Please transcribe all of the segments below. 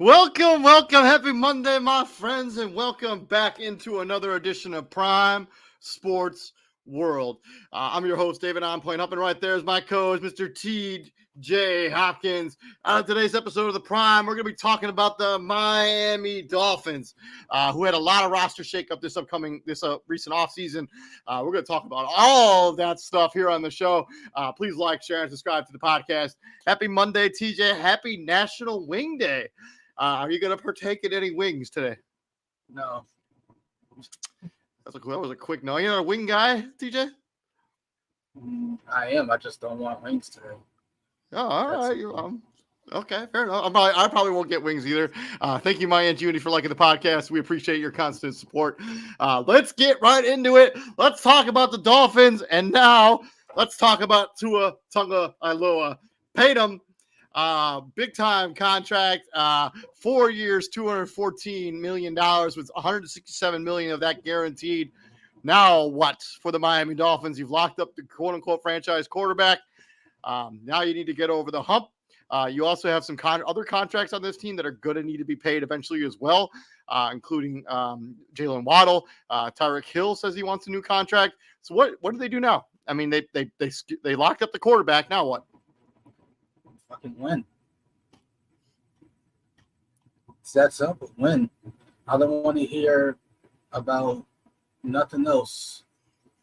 Welcome. Happy Monday, my friends, and welcome back into another edition of Prime Sports World. I'm your host, David On Point. Up and right there is my co-host, Mr. T.J. Hopkins. Today's episode of the Prime, we're going to be talking about the Miami Dolphins, who had a lot of roster shakeup this recent offseason. We're going to talk about all of that stuff here on the show. Please like, share, and subscribe to the podcast. Happy Monday, TJ. Happy National Wing Day. Are you going to partake in any wings today? No. That was a quick no. You're not a wing guy, TJ? I am. I just don't want wings today. Oh, all right. Okay, fair enough. I probably won't get wings either. Thank you, Maya and Judy, for liking the podcast. We appreciate your constant support. Let's get right into it. Let's talk about the Dolphins. And now let's talk about Tua Tagovailoa. Paid him. Big time contract, 4 years, $214 million with $167 million of that guaranteed. Now what for the Miami Dolphins? You've locked up the quote unquote franchise quarterback. Now you need to get over the hump. You also have some other contracts on this team that are going to need to be paid eventually as well, including Jalen Waddle. Tyreek Hill says he wants a new contract. So what do they do now? I mean, they locked up the quarterback. Now what? Fucking win. It's that simple. Win. I don't want to hear about nothing else.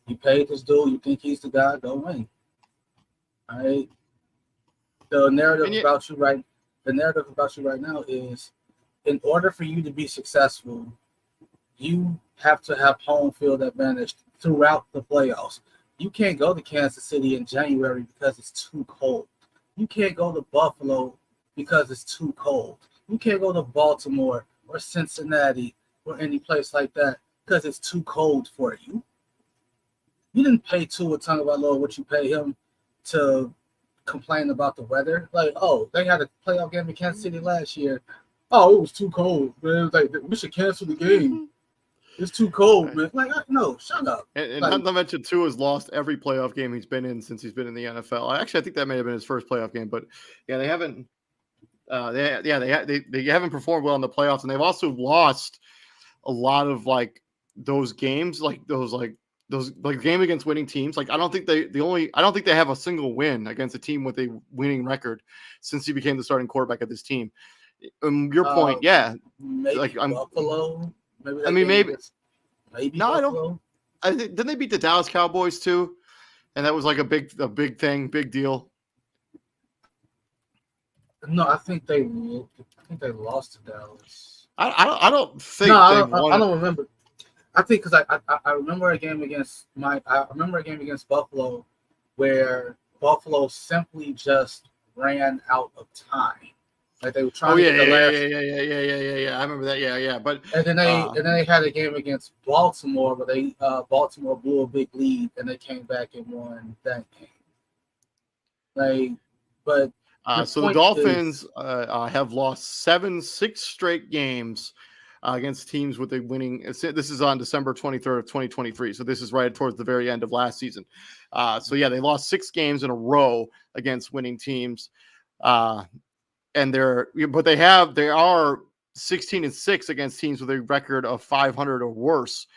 You paid this dude. You think he's the guy? Go win. All right. The narrative about you right now is, in order for you to be successful, you have to have home field advantage throughout the playoffs. You can't go to Kansas City in January because it's too cold. You can't go to Buffalo because it's too cold. You can't go to Baltimore or Cincinnati or any place like that because it's too cold for you. You didn't pay Tua Tagovailoa what you pay him to complain about the weather. Like, oh, they had a playoff game in Kansas City last year. Oh, it was too cold, man. It was like, we should cancel the game. It's too cold, man. Like, no, shut up. And not to mention, Tua's lost every playoff game he's been in since he's been in the NFL. Actually, I think that may have been his first playoff game, but yeah, they haven't. They haven't performed well in the playoffs, and they've also lost a lot of those games, those game against winning teams. Like, I don't think they have a single win against a team with a winning record since he became the starting quarterback of this team. Your point, yeah. Maybe Buffalo. Maybe. No, Buffalo. I don't. I think didn't they beat the Dallas Cowboys too? And that was like a big thing, big deal. No, I think they lost to Dallas. I don't think. No, I don't remember. I think because I remember a game against Buffalo where Buffalo simply just ran out of time. Like they were trying to get the last. Yeah. I remember that. Yeah. But and then they had a game against Baltimore, but Baltimore blew a big lead and they came back and won that game. So the Dolphins have lost 6 straight games against teams with a winning. This is on December 23rd of 2023. So this is right towards the very end of last season. They lost 6 games in a row against winning teams. And they are 16-6 against teams with a record of 500 or worse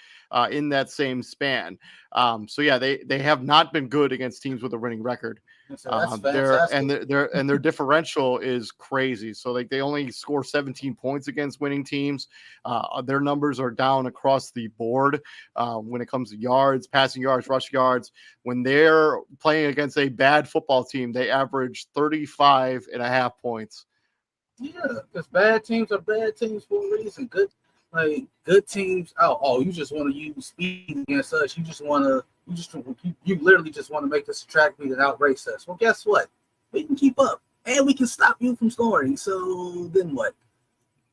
in that same span. They have not been good against teams with a winning record. Their differential is crazy. So they only score 17 points against winning teams. Their numbers are down across the board when it comes to yards, passing yards, rush yards. When they're playing against a bad football team, they average 35.5 points. Yeah, because bad teams are bad teams for a reason. Good teams. You just want to use speed against us. You literally just want to make this a track meet and outrace us. Well, guess what? We can keep up and we can stop you from scoring. So then what?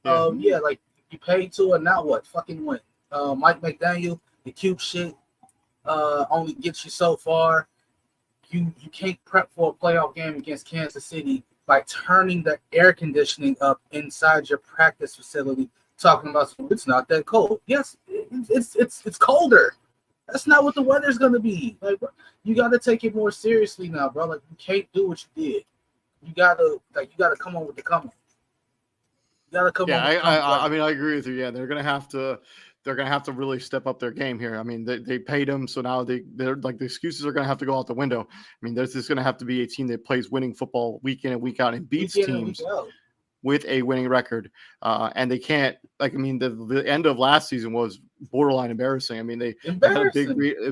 You paid to it. Now what? Fucking win. Mike McDaniel, the cute shit only gets you so far. You can't prep for a playoff game against Kansas City by turning the air conditioning up inside your practice facility, talking about it's not that cold. Yes, it's colder. That's not what the weather's gonna be. Like, bro, you gotta take it more seriously now, bro. Like, you can't do what you did. You gotta come on with the come on. You gotta come Yeah, on with I mean, I agree with you. Yeah, they're gonna have to really step up their game here. I mean, they paid him, so now they're like the excuses are gonna have to go out the window. I mean, there's just gonna have to be a team that plays winning football week in and week out and beats week in and week teams out. with a winning record. And they can't, like, I mean, the end of last season was borderline embarrassing. I mean, they had a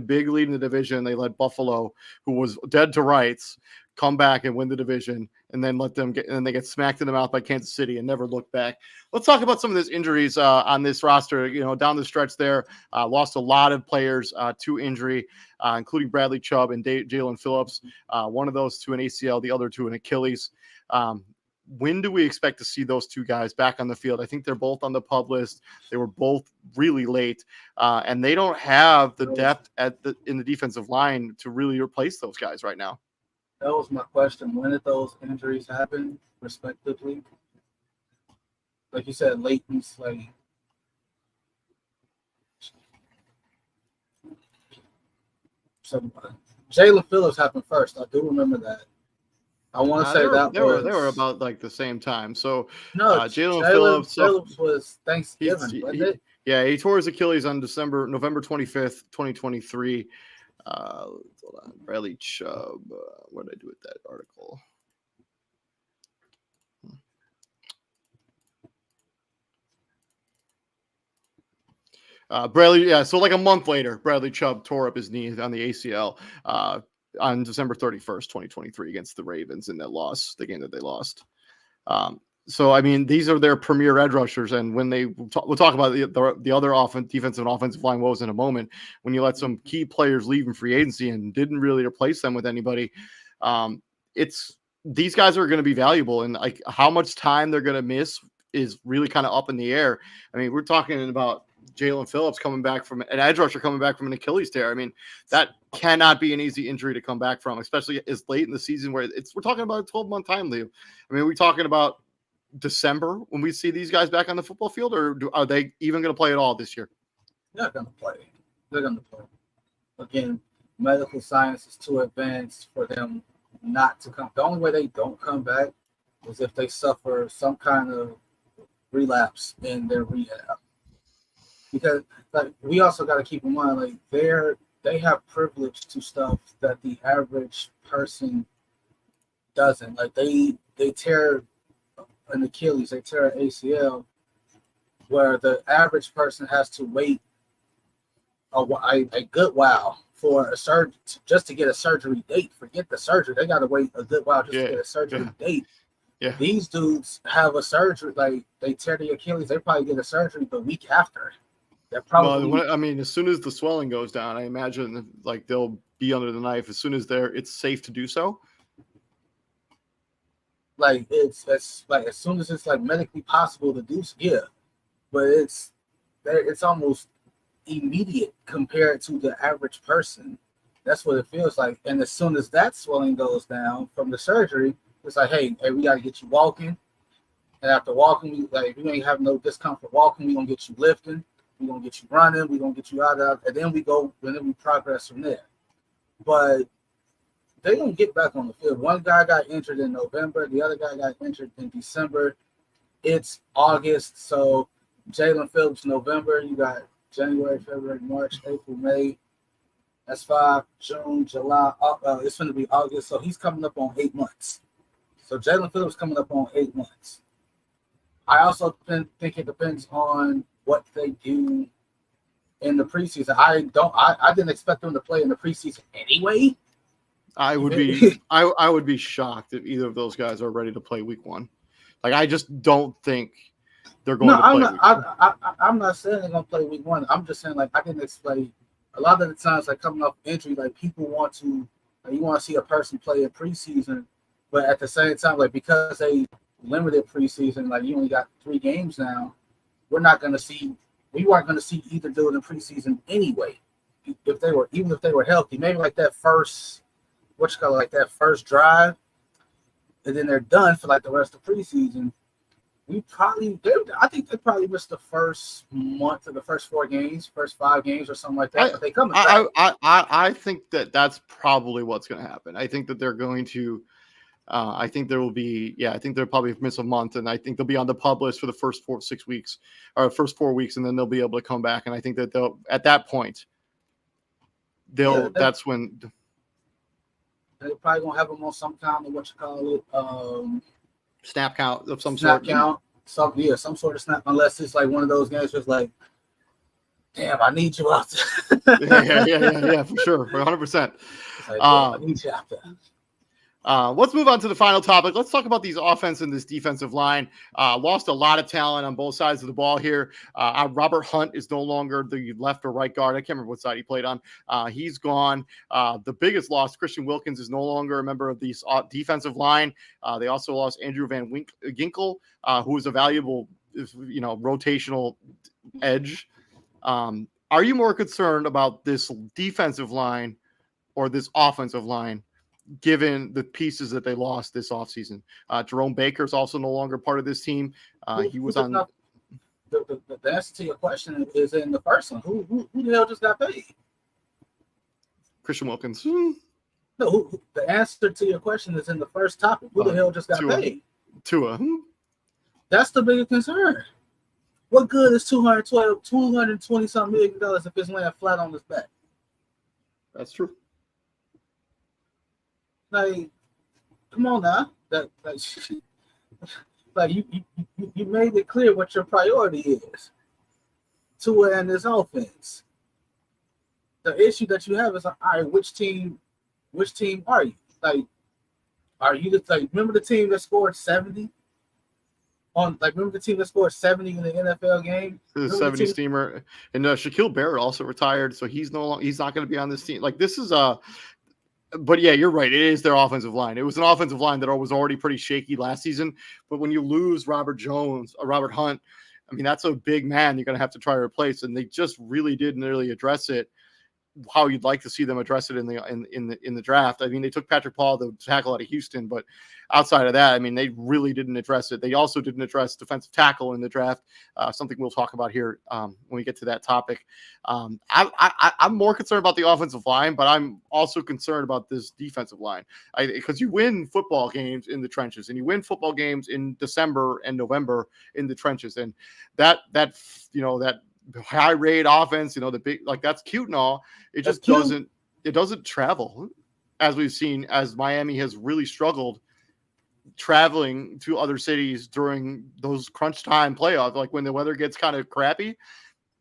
big lead in the division. They let Buffalo, who was dead to rights, come back and win the division, and then they get smacked in the mouth by Kansas City and never look back. Let's talk about some of those injuries on this roster. You know, down the stretch there, lost a lot of players to injury, including Bradley Chubb and Jalen Phillips. One of those to an ACL, the other to an Achilles. When do we expect to see those two guys back on the field? I think they're both on the PUP list. They were both really late, and they don't have the depth in the defensive line to really replace those guys right now. That was my question. When did those injuries happen, respectively? Like you said, late and slate. So Jalen Phillips happened first. I do remember that. I want to say they were about like the same time. So no, Jalen Phillips was Thanksgiving. He tore his Achilles on November 25th, 2023. Hold on. Bradley Chubb. What did I do with that article? So like a month later, Bradley Chubb tore up his knee on the ACL on December 31st, 2023 against the Ravens in the game that they lost. So, I mean, these are their premier edge rushers. And when we'll talk about the other defensive and offensive line woes in a moment, when you let some key players leave in free agency and didn't really replace them with anybody, these guys are going to be valuable. And like how much time they're going to miss is really kind of up in the air. I mean, we're talking about Jalen Phillips coming back from an edge rusher coming back from an Achilles tear. I mean, that cannot be an easy injury to come back from, especially as late in the season where we're talking about a 12-month time, Leo. I mean, we're talking about December when we see these guys back on the football field, or are they even going to play at all this year? They're going to play. They're going to play. Again, medical science is too advanced for them not to come. The only way they don't come back is if they suffer some kind of relapse in their rehab. Because like we also got to keep in mind, like they have privilege to stuff that the average person doesn't. Like they tear an Achilles, they tear an ACL, where the average person has to wait a good while for a surgery just to get a surgery date. Forget the surgery; they got to wait a good while just to get a surgery date. Yeah. These dudes have a surgery, like they tear the Achilles, they probably get a surgery the week after. I mean, as soon as the swelling goes down, I imagine like they'll be under the knife as soon as it's safe to do so. Like it's like as soon as it's like medically possible to do so, yeah. But it's almost immediate compared to the average person. That's what it feels like. And as soon as that swelling goes down from the surgery, it's like, hey, we got to get you walking. And after walking, if you ain't have no discomfort walking, we gonna get you lifting. We're going to get you running. We're going to get you out of, and then we progress from there. But they don't get back on the field. One guy got injured in November. The other guy got injured in December. It's August. So Jalen Phillips, November. You got January, February, March, April, May. That's 5, June, July. It's going to be August. So he's coming up on 8 months. So Jalen Phillips coming up on 8 months. I also think it depends on what they do in the preseason. I didn't expect them to play in the preseason anyway. I would be shocked if either of those guys are ready to play week 1. Like I just don't think they're going to play week 1. I'm not saying they're going to play week 1. I'm just saying like I didn't expect a lot of the times like coming off injury, like people want to see a person play in preseason, but at the same time, like because they limited preseason, like you only got 3 games now. We weren't going to see either dude in preseason anyway. If they were healthy, maybe like that first, that first drive, and then they're done for like the rest of preseason. I think they probably missed the first month of the first 4 games, first 5 games or something like that. But they come back. I think that's probably what's going to happen. I think that they're going to I think there will be, I think they'll probably miss a month, and I think they'll be on the pub list for the first 6 weeks, or first 4 weeks, and then they'll be able to come back. And I think that they'll, at that point, that's when they're probably gonna have them on some kind of snap count of some snap sort. Count, some sort of snap, unless it's like one of those games where it's like, damn, I need you out there. yeah, for sure, 100%. Like, I need you out there. Let's move on to the final topic. Let's talk about these offense and this defensive line. Lost a lot of talent on both sides of the ball here. Robert Hunt is no longer the left or right guard. I can't remember what side he played on. He's gone. The biggest loss, Christian Wilkins, is no longer a member of the defensive line. They also lost Andrew Van Ginkel, who was a valuable, rotational edge. Are you more concerned about this defensive line or this offensive line, given the pieces that they lost this offseason? Jerome Baker is also no longer part of this team. He was on. The answer to your question is in the first one. Who the hell just got paid? Christian Wilkins. No, the answer to your question is in the first topic. Who the hell just got paid? Tua. That's the bigger concern. What good is $220 something million if it's laying flat on his back? That's true. Like, come on now. You made it clear what your priority is. Tua and this offense. The issue that you have is, all right, which team are you? Like, are you remember the team that scored 70? Remember the team that scored 70 in the NFL game? The 70 steamer. And Shaquille Barrett also retired, so he's not going to be on this team. Like, this is but yeah, you're right. It is their offensive line. It was an offensive line that was already pretty shaky last season. But when you lose Robert Hunt, I mean, that's a big man you're going to have to try to replace. And they just really didn't really address it how you'd like to see them address it in the draft. I mean, they took Patrick Paul, the tackle out of Houston, but outside of that, I mean, they really didn't address it. They also didn't address defensive tackle in the draft, something we'll talk about here when we get to that topic. I'm more concerned about the offensive line, but I'm also concerned about this defensive line because you win football games in the trenches, and you win football games in December and November in the trenches, and that high rate offense, the big, like, that's cute and all. It just doesn't travel, as we've seen, as Miami has really struggled traveling to other cities during those crunch time playoffs. Like, when the weather gets kind of crappy,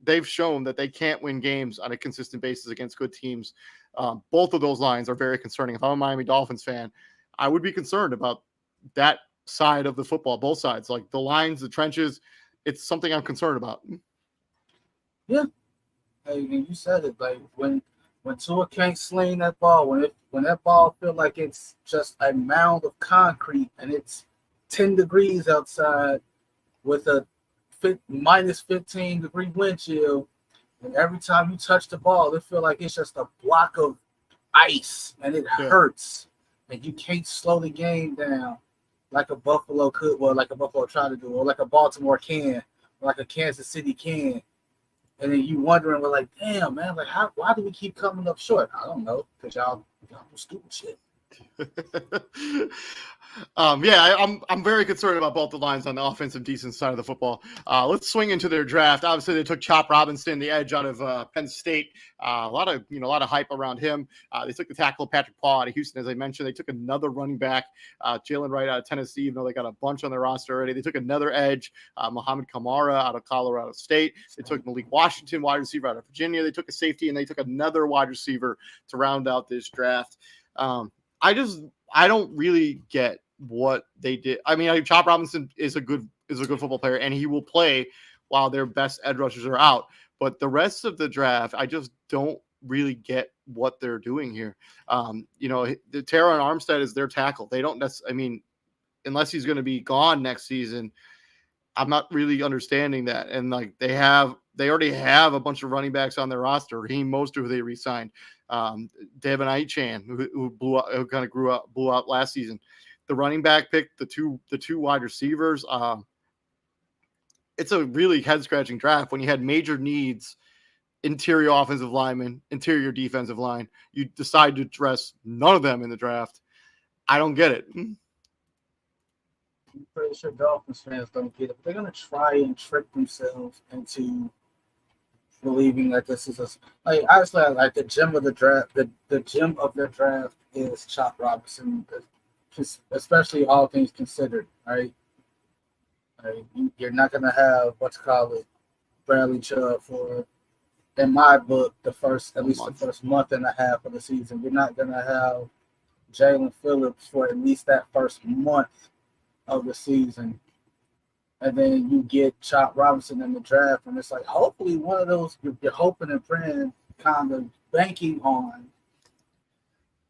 they've shown that they can't win games on a consistent basis against good teams. Both of those lines are very concerning. If I'm a Miami Dolphins fan, I would be concerned about that side of the football, both sides, like the lines, the trenches. It's something I'm concerned about. Yeah, and you said it. Like, when Tua can't sling that ball, when that ball feels like it's just a mound of concrete and it's 10 degrees outside with a minus 15 degree wind chill, and every time you touch the ball, it feels like it's just a block of ice and it hurts, and you can't slow the game down like a Buffalo could, or like a Buffalo tried to do, or like a Baltimore can, or like a Kansas City can. And then you wondering, like, damn, man, like, why do we keep coming up short? I don't know, because y'all do stupid shit. I'm very concerned about both the lines on the offensive decent side of the football. Let's swing into their draft. Obviously, they took Chop Robinson, the edge out of Penn State. A lot of hype around him. They took the tackle Patrick Paul out of Houston, as I mentioned. They took another running back, Jalen Wright out of Tennessee, even though they got a bunch on their roster already. They took another edge, Muhammad Kamara out of Colorado State. They took Malik Washington, wide receiver out of Virginia. They took a safety, and they took another wide receiver to round out this draft. I don't really get what they did. I mean, Chop Robinson is a good football player, and he will play while their best edge rushers are out. But the rest of the draft, I just don't really get what they're doing here. The Teron Armstead is their tackle. They don't unless he's going to be gone next season, I'm not really understanding that. And like they already have a bunch of running backs on their roster. Raheem Mostert, who they re-signed, Devin Aichan, who blew out last season. The running back pick, the two wide receivers. It's a really head-scratching draft when you had major needs, interior offensive linemen, interior defensive line. You decide to address none of them in the draft. I don't get it. I'm pretty sure Dolphins fans don't get it. But they're gonna try and trick themselves into believing that this is a like honestly like the gem of the draft. The gem of their draft is Chop Robinson, especially all things considered. Right, you're not gonna have what's called it Bradley Chubb for, in my book, at least the first month and a half of the season. You're not gonna have Jalen Phillips for at least that first month of the season. And then you get Chop Robinson in the draft, and it's like hopefully one of those you're hoping and praying, kind of banking on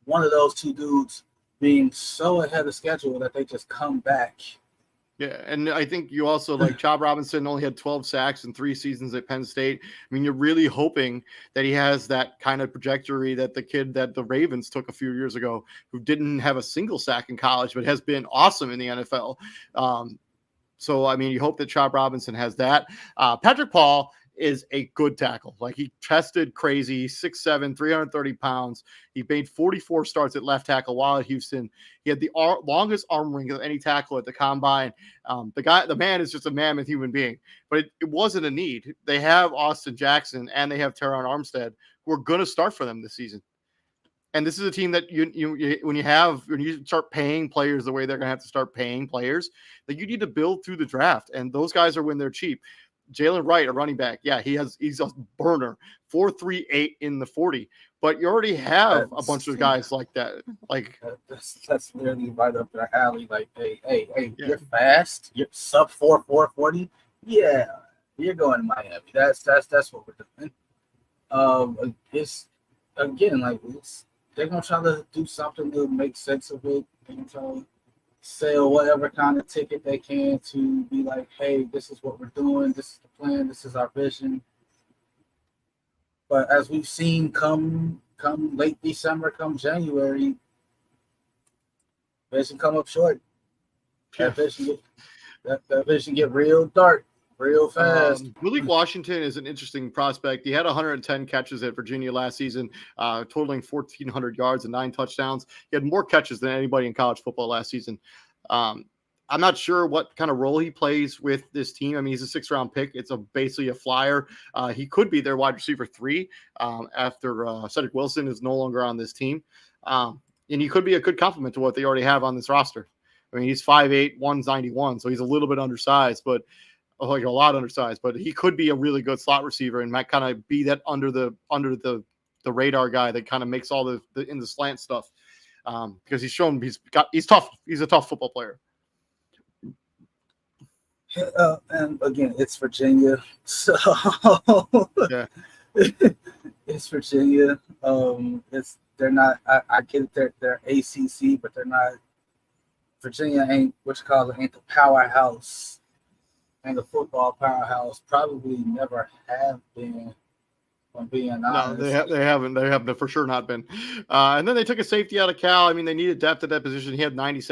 one of those two dudes being so ahead of schedule that they just come back. Yeah, and I think you also like Chop Robinson only had 12 sacks in 3 seasons at Penn State. I mean, you're really hoping that he has that kind of trajectory that the kid that the Ravens took a few years ago, who didn't have a single sack in college, but has been awesome in the NFL. So, I mean, you hope that Chop Robinson has that. Patrick Paul is a good tackle. Like, he tested crazy, 6'7", 330 pounds. He made 44 starts at left tackle while at Houston. He had the longest arm length of any tackle at the combine. The man is just a mammoth human being, but it wasn't a need. They have Austin Jackson and they have Teron Armstead, who are going to start for them this season. And this is a team that when you start paying players the way they're going to have to start paying players, that you need to build through the draft. And those guys are when they're cheap. Jalen Wright, a running back, yeah, he's a burner, 4.38 in the 40. But you already have a bunch of guys like that. Like that's literally right up their alley. Like, hey, yeah. You're fast. You're sub 4.40. Yeah, you're going to Miami. That's what we're doing. It's again like it's. They're going to try to do something to make sense of it. They're going to try to sell whatever kind of ticket they can to be like, hey, this is what we're doing. This is the plan. This is our vision. But as we've seen come late December, come January, vision come up short. That vision get real dark. Real fast. Malik Washington is an interesting prospect. He had 110 catches at Virginia last season, totaling 1,400 yards and 9 touchdowns. He had more catches than anybody in college football last season. I'm not sure what kind of role he plays with this team. I mean, he's a 6th-round pick. It's basically a flyer. He could be their wide receiver 3 after Cedric Wilson is no longer on this team. And he could be a good complement to what they already have on this roster. I mean, he's 5'8", 191, so he's a little bit undersized, but like a lot undersized, but he could be a really good slot receiver and might kind of be that under the radar guy that kind of makes all the in the slant stuff. Because he's shown he's tough. He's a tough football player. And again, it's Virginia, so yeah, it's Virginia. They're not. I get it. They're ACC, but they're not. Virginia ain't ain't the powerhouse. And the football powerhouse probably never have been, from being honest. No, they haven't. They haven't for sure not been. And then they took a safety out of Cal. I mean, they needed depth at that position. He had 90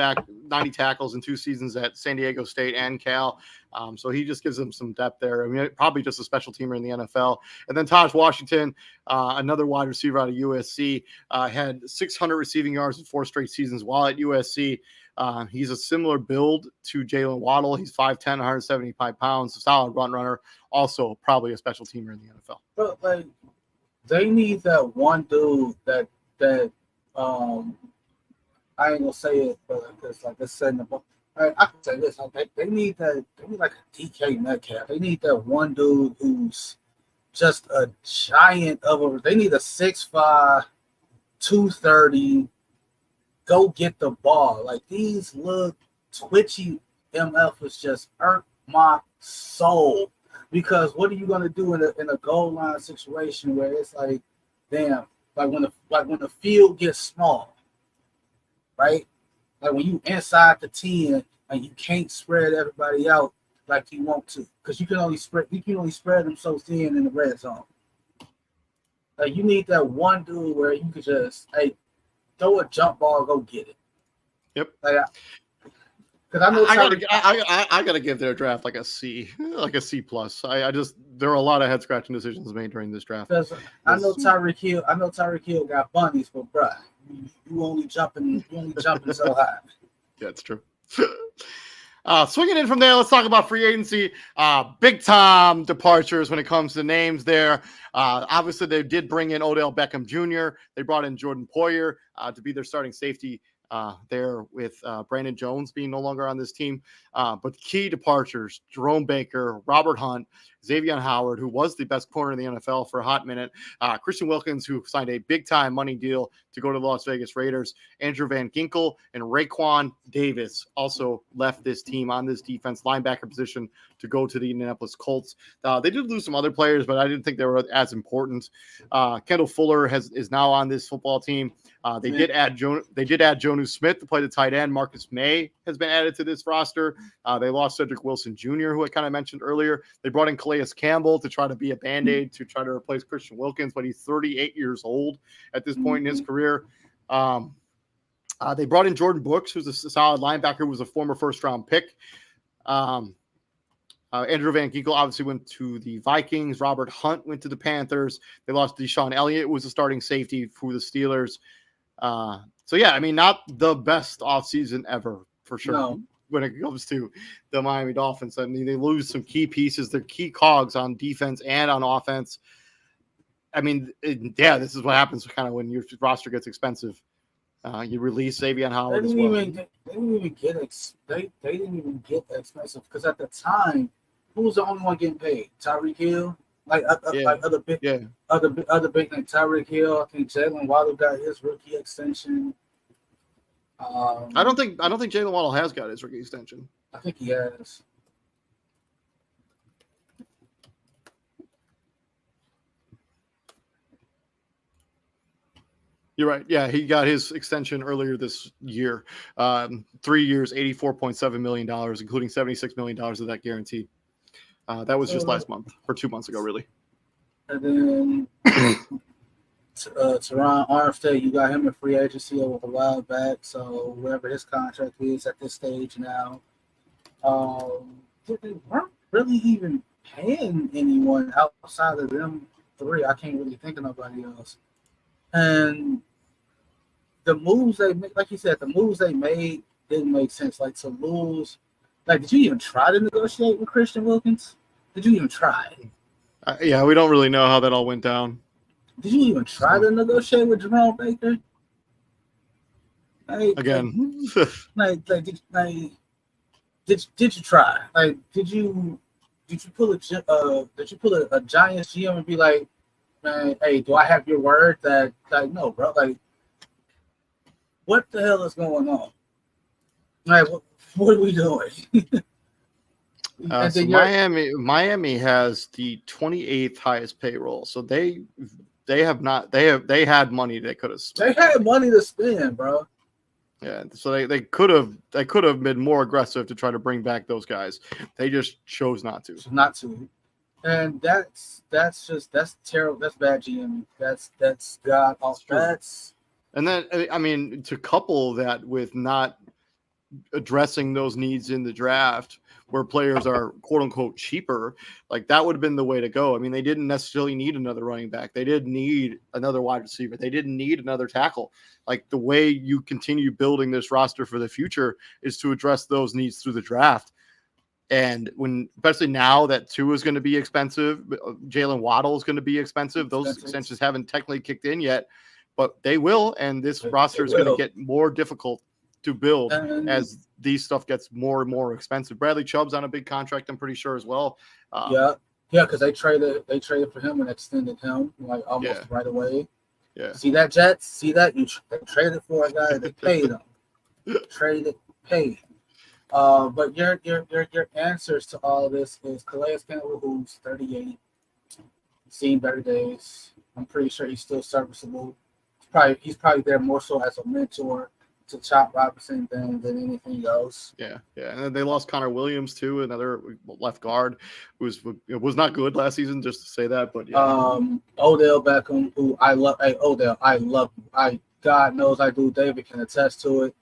tackles in 2 seasons at San Diego State and Cal. So he just gives them some depth there. I mean, probably just a special teamer in the NFL. And then Taj Washington, another wide receiver out of USC, had 600 receiving yards in 4 straight seasons while at USC. He's a similar build to Jalen Waddle. He's 5'10", 175 pounds, a solid runner. Also, probably a special teamer in the NFL. But like, they need that one dude that I ain't gonna say it, but it's like it's setting up. I can say this. Like, they need like a DK Metcalf. They need that one dude who's just a giant of a. They need a 6'5", 230. Go get the ball. Like, these little twitchy MFs just hurt my soul. Because what are you gonna do in a goal line situation where it's like, damn, like when the field gets small, right? Like when you inside the 10 and you can't spread everybody out like you want to, because you can only spread them so thin in the red zone. Like, you need that one dude where you could just throw a jump ball, go get it. Yep. Like, because I gotta give their draft like a C, like a C plus. There are a lot of head scratching decisions made during this draft. I know Tyreek Hill got bunnies, but bruh, you only jumping so high. Yeah, it's true. Swinging in from there, let's talk about free agency. Big time departures when it comes to names there. Obviously, they did bring in Odell Beckham Jr. They brought in Jordan Poyer to be their starting safety there with Brandon Jones being no longer on this team. But key departures, Jerome Baker, Robert Hunt, Xavier Howard, who was the best corner in the NFL for a hot minute, Christian Wilkins, who signed a big-time money deal to go to the Las Vegas Raiders, Andrew Van Ginkel, and Raekwon Davis also left this team on this defense linebacker position to go to the Indianapolis Colts. They did lose some other players, but I didn't think they were as important. Kendall Fuller is now on this football team. They did add Jonnu Smith to play the tight end. Marcus May has been added to this roster. They lost Cedric Wilson Jr., who I kind of mentioned earlier. They brought in Calais Campbell to try to be a Band-Aid to try to replace Christian Wilkins, but he's 38 years old at this point in his career. They brought in Jordan Brooks, who's a solid linebacker, who was a former first-round pick. Andrew Van Ginkel obviously went to the Vikings. Robert Hunt went to the Panthers. They lost Deshaun Elliott, who was a starting safety for the Steelers. So, yeah, I mean, not the best offseason ever, for sure, No. when it comes to the Miami Dolphins. I mean, they lose some key pieces. They're key cogs on defense and on offense. I mean, this is what happens kind of when your roster gets expensive. You release Xavier Howard as well. They didn't even get expensive because at the time, who was the only one getting paid? Tyreek Hill, like other big name Tyreek Hill. I think Jalen Waddle got his rookie extension. I don't think Jalen Waddle has got his rookie extension. I think he has. You're right. Yeah, he got his extension earlier this year. 3 years, $84.7 million, including $76 million of that guaranteed. That was just last month, or 2 months ago, really. And then Teron Armstead, you got him in free agency a while back. So whatever his contract is at this stage now, they weren't really even paying anyone outside of them three. I can't really think of nobody else. And the moves they made, like you said, the moves they made didn't make sense. Like to lose, like did you even try to negotiate with Christian Wilkins? Did you even try? Yeah, we don't really know how that all went down. Did you even try to negotiate with Jerome Baker? Again, did you try? Like, did you pull a Giants GM and be like, man, hey, do I have your word that like no, bro? Like, what the hell is going on? Like, what are we doing? So Miami has the 28th highest payroll, so they had money they could have spent. They had money to spend, bro. Yeah, so they could have been more aggressive to try to bring back those guys. They just chose not to. And that's terrible. That's bad GM. That's god awful. And then I mean to couple that with not addressing those needs in the draft where players are quote unquote cheaper, like that would have been the way to go. I mean, they didn't necessarily need another running back. They didn't need another wide receiver. They didn't need another tackle. Like the way you continue building this roster for the future is to address those needs through the draft. And especially now that Tua is going to be expensive, Jalen Waddle is going to be expensive. Those extensions haven't technically kicked in yet, but they will. And this roster is going to get more difficult to build as these stuff gets more and more expensive. Bradley Chubb's on a big contract, I'm pretty sure as well. Because they traded for him and extended him like almost right away. Yeah. See that, Jets? See that? They traded for a guy. They paid him. Paid. But your answers to all of this is Calais Campbell, who's 38, seen better days. I'm pretty sure he's still serviceable. He's probably there more so as a mentor to Chop Robinson than anything else. Yeah. And then they lost Connor Williams too, another left guard who was not good last season, just to say that. But Odell Beckham, who I love. Hey, Odell, I love you. God knows I do. David can attest to it.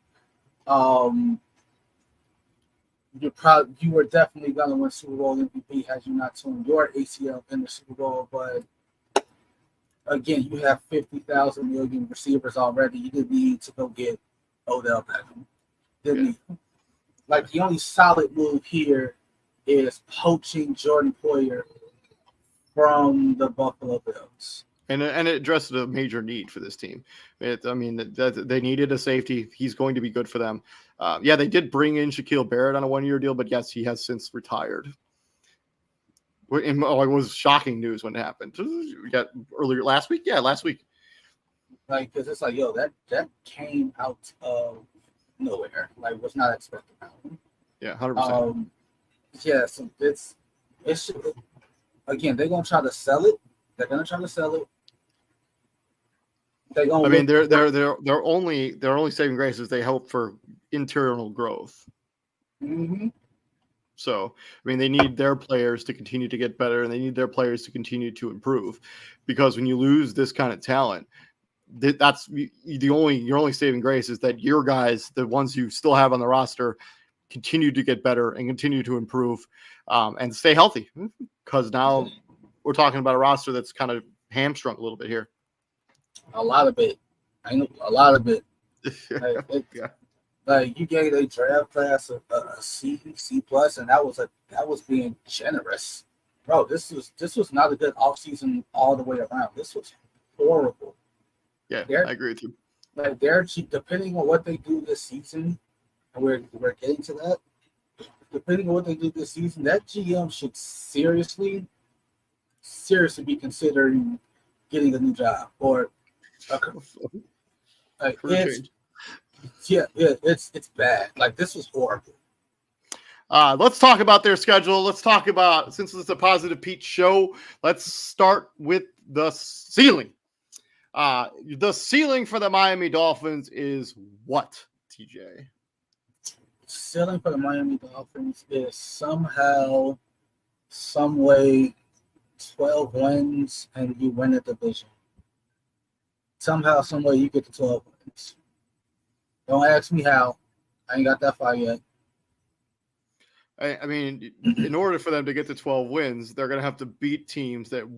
You were definitely gonna win Super Bowl MVP had you not torn your ACL in the Super Bowl, but again, you have 50,000 million receivers already. You didn't need to go get Odell Beckham. Like the only solid move here is poaching Jordan Poyer from the Buffalo Bills. And it addressed a major need for this team. They needed a safety. He's going to be good for them. They did bring in Shaquille Barrett on a 1-year deal, but yes, he has since retired. It was shocking news when it happened. We got earlier last week. Yeah, last week. Like, because it's like, yo, that came out of nowhere. Like, was not expected. Yeah, 100%. Yeah, so it's again, they're gonna try to sell it. They're gonna try to sell it. Their only saving grace is they hope for internal growth. Mm-hmm. So, they need their players to continue to get better, and they need their players to continue to improve, because when you lose this kind of talent, that's your only saving grace is that your guys, the ones you still have on the roster, continue to get better and continue to improve, and stay healthy. Because now we're talking about a roster that's kind of hamstrung a little bit here. A lot of it. I know a lot of it. Like you gave a draft class a C plus, and that was being generous, bro. This was not a good offseason all the way around. This was horrible. Yeah, I agree with you. Like they're depending on what they do this season, and we're getting to that. Depending on what they do this season, that GM should seriously be considering getting a new job or. It's bad. Like this was horrible. Let's talk about their schedule. Let's talk about, since it's a Positive Pete show, let's start with the ceiling. The ceiling for the Miami Dolphins is what, TJ? Ceiling for the Miami Dolphins is somehow, some way, 12 wins and you win a division. Somehow, some way you get to 12 wins. Don't ask me how. I ain't got that far yet. In order for them to get to 12 wins, they're going to have to beat teams that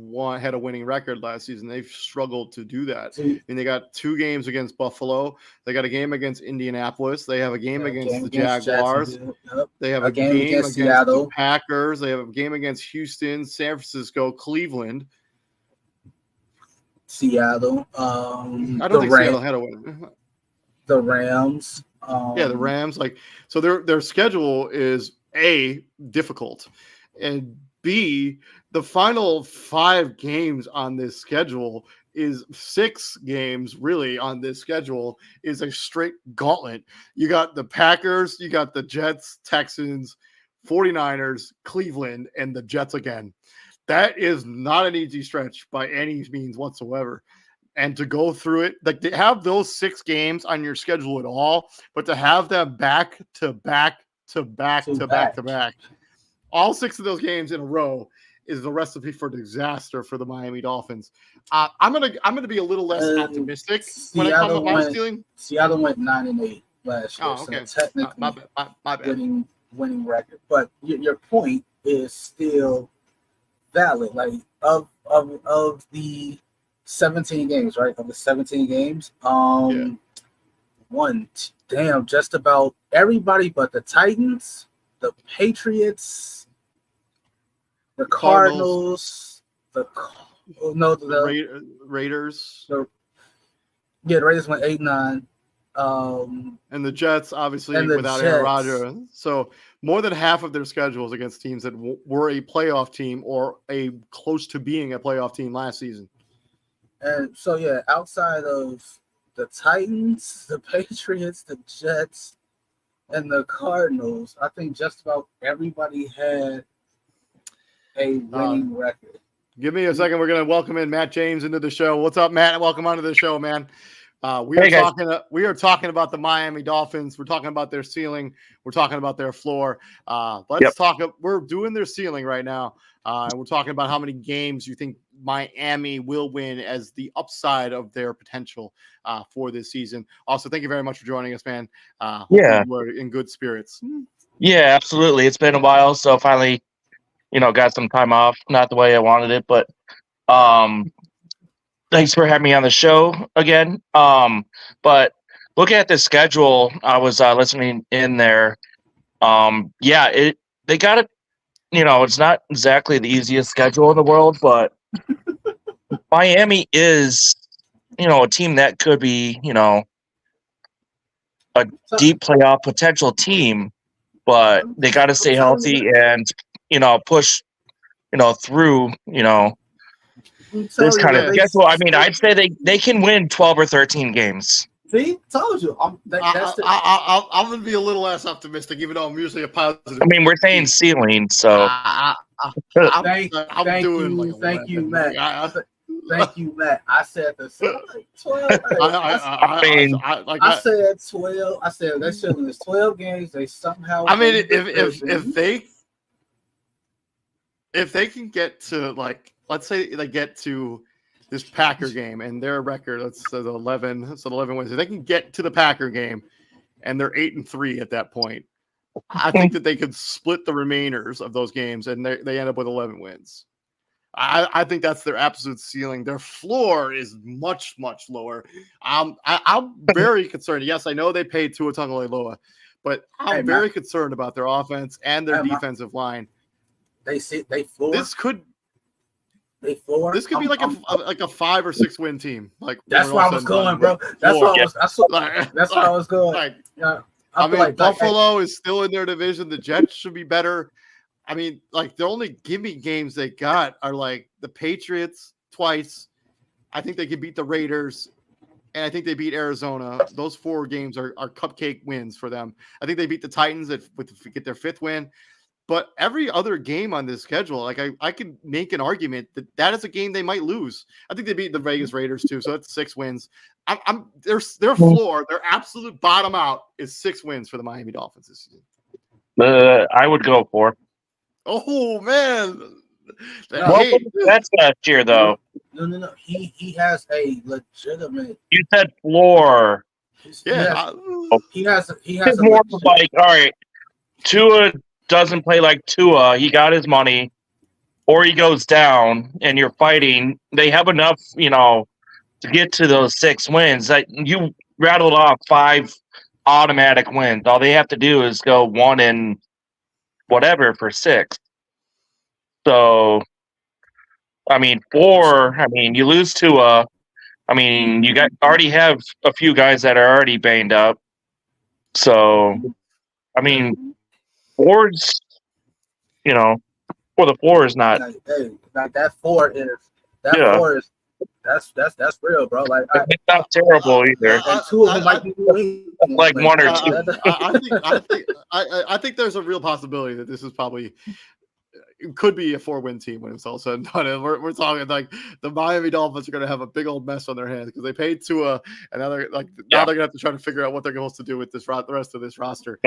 had a winning record last season. They've struggled to do that. They got 2 games against Buffalo. They got a game against Indianapolis. They have a game against the Jaguars. Yep. They have a game against Seattle. The Packers. They have a game against Houston, San Francisco, Cleveland. Seattle. I don't think Seattle had a win. The Rams. The Rams. So their schedule is A, difficult, and B, the final 5 games on this schedule is 6 games really on this schedule is a straight gauntlet. You got the Packers, you got the Jets, Texans, 49ers, Cleveland, and the Jets again. That is not an easy stretch by any means whatsoever. And to go through it, like to have those 6 games on your schedule at all, but to have them back to back, all 6 of those games in a row is the recipe for disaster for the Miami Dolphins. I'm gonna be a little less optimistic when it comes to my ceiling. Seattle went 9-8 last year, okay. So technically my bad. winning record. But your point is still valid. Like of the 17 games, right? Of the 17 games, just about everybody but the Titans, the Patriots, the Cardinals, the Raiders. The Raiders went 8-9. And the Jets, obviously, without Aaron Rodgers. So more than half of their schedule is against teams that were a playoff team or a close to being a playoff team last season. And so, outside of the Titans, the Patriots, the Jets, and the Cardinals, I think just about everybody had a winning record. Give me a second. We're going to welcome in Matt James into the show. What's up, Matt? Welcome onto the show, man. We are talking about the Miami Dolphins. We're talking about their ceiling. We're talking about their floor. Let's talk. We're doing their ceiling right now. And we're talking about how many games you think Miami will win as the upside of their potential for this season. Also, thank you very much for joining us, man. We're in good spirits. Yeah, absolutely. It's been a while, so finally, got some time off. Not the way I wanted it, but thanks for having me on the show again. But looking at the schedule, I was listening in there. They got it. It's not exactly the easiest schedule in the world, but Miami is, a team that could be, a deep playoff potential team, but they got to stay healthy and, push, through, I'm this telling kind you, of schedule. I mean, I'd say they can win 12 or 13 games. see, told you. I'm going to be a little less optimistic, even though I'm usually a positive. I mean, we're saying ceiling, so. I'm doing like 11. Thank you, Matt. Thank you, Matt. I said the 12. I said 12. I said that shit was 12 games. They somehow. I mean, if they can get to, like, let's say they get to this Packer game and their record, let's say 11 wins. If they can get to the Packer game and they're 8-3 at that point, I think that they could split the remainers of those games and they end up with 11 wins. I think that's their absolute ceiling. Their floor is much, much lower. I'm very concerned. Yes, I know they paid Tua Tagovailoa, but I'm very concerned about their offense and their defensive line. They floor. This could be like a 5 or 6 win team. Like that's where I was going, bro. That's where I was going. Like, yeah. I mean, Buffalo is still in their division. The Jets should be better. I mean, like, the only gimme games they got are like the Patriots twice. I think they can beat the Raiders, and I think they beat Arizona. Those 4 games are cupcake wins for them. I think they beat the Titans get their 5th win. But every other game on this schedule, like I could make an argument that is a game they might lose. I think they beat the Vegas Raiders too, so that's 6 wins. Their floor, their absolute bottom out is 6 wins for the Miami Dolphins this season. I would go for. Oh man, that's last year though. No. He has a legitimate. You said floor. Yeah, he has more like, all right, Tua doesn't play like Tua. He got his money, or he goes down, and you're fighting. They have enough, to get to those 6 wins. That you rattled off 5 automatic wins. All they have to do is go 1 and whatever for 6. So, I mean, 4. I mean, you lose Tua. I mean, you already have a few guys that are already banged up. So, I mean, 4's, the 4 is not. Hey, that 4 is 4 is that's real, bro. Like it's not terrible either. And 2 of them might be like 1 or 2. I think there's a real possibility that this is probably. It could be a 4-win team when it's all said and done. And we're talking like the Miami Dolphins are going to have a big old mess on their hands because they paid Tua, and now they're going to have to try to figure out what they're supposed to do with the rest of this roster.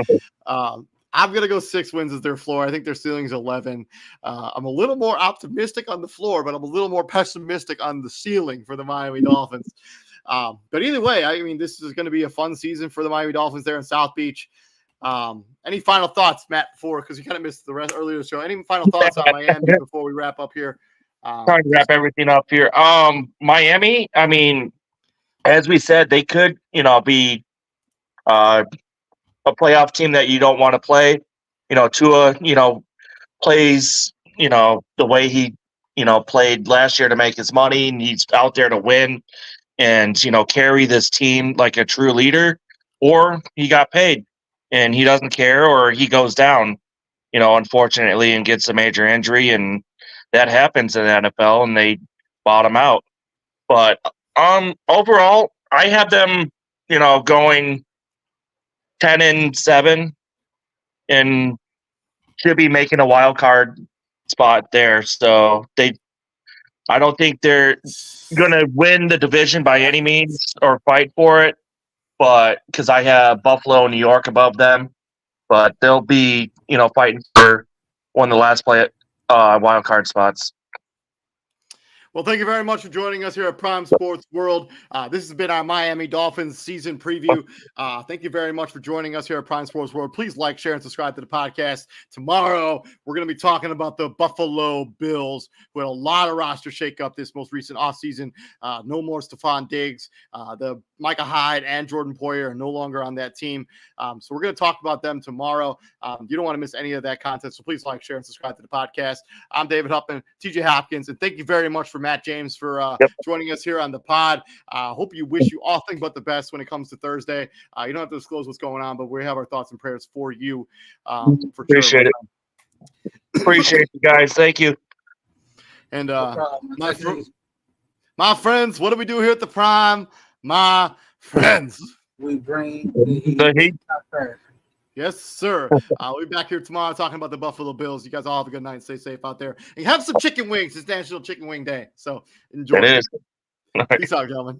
I'm going to go 6 wins as their floor. I think their ceiling's 11. I'm a little more optimistic on the floor, but I'm a little more pessimistic on the ceiling for the Miami Dolphins. But either way, I mean, this is going to be a fun season for the Miami Dolphins there in South Beach. Any final thoughts, Matt, because you kind of missed the rest earlier in the show. Any final thoughts on Miami before we wrap up here? Trying to wrap everything up here. Miami, I mean, as we said, they could, be a playoff team that you don't want to play. Tua, plays, the way he, played last year to make his money, and he's out there to win and, carry this team like a true leader, or he got paid and he doesn't care, or he goes down, unfortunately, and gets a major injury, and that happens in the NFL, and they bottom out. But overall, I have them, going 10-7, and should be making a wild card spot there. So I don't think they're going to win the division by any means or fight for it. But because I have Buffalo and New York above them, but they'll be, fighting for one of the last wild card spots. Well, thank you very much for joining us here at Prime Sports World. This has been our Miami Dolphins season preview. Thank you very much for joining us here at Prime Sports World. Please like, share, and subscribe to the podcast. Tomorrow, we're going to be talking about the Buffalo Bills, who had a lot of roster shakeup this most recent offseason. No more Stephon Diggs. The Micah Hyde and Jordan Poyer are no longer on that team. So we're going to talk about them tomorrow. You don't want to miss any of that content. So please like, share, and subscribe to the podcast. I'm David Huffman, TJ Hopkins, and thank you very much for Matt James for joining us here on the pod. Hope you wish you all thing but the best when it comes to Thursday. You don't have to disclose what's going on, but we have our thoughts and prayers for you. For Appreciate it. Appreciate you guys. Thank you. And my friends, what do we do here at the Prime? My friends, we bring the heat. Yes, sir. We'll be back here tomorrow talking about the Buffalo Bills. You guys all have a good night. Stay safe out there. And have some chicken wings. It's National Chicken Wing Day. So enjoy. It is. Peace out, gentlemen.